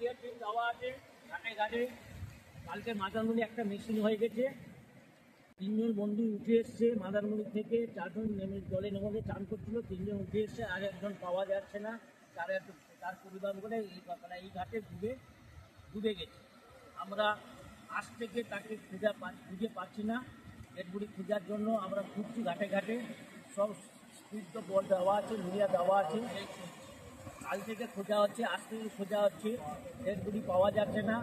Media team দেওয়া আছে ঘাটে ঘাটে। কালকে মাদারমণি একটা মেশিন হয়ে গেছে, 3 জন বন্ধু উঠে এসছে মাদারমণি থেকে, 4 জন নেমে জলে নেমে চান করছিল, 3 জন উঠে এসছে, আর একজন পাওয়া যাচ্ছে না। তার পরিবার বলে এই ঘাটে ডুবে গেছে। আমরা আজ থেকে তাকে খুঁজে পাচ্ছি না। ডেডবডি খোঁজার জন্য আমরা ঘুরছি ঘাটে ঘাটে, সব স্পিড বল দেওয়া আছে, মিডিয়া দেওয়া আছে। কাল থেকে খোঁজা হচ্ছে, আজ থেকে খোঁজা হচ্ছে, ডেডবডি পাওয়া যাচ্ছে না।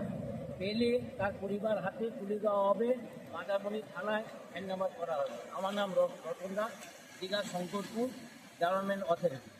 পেলে তার পরিবার হাতে তুলে দেওয়া হবে, মাদারমণি থানায় হ্যান্ড নাম্বার করা হবে। আমার নাম রতন দাস, দীঘা শঙ্করপুর ডেভেলপমেন্ট অথরিটি।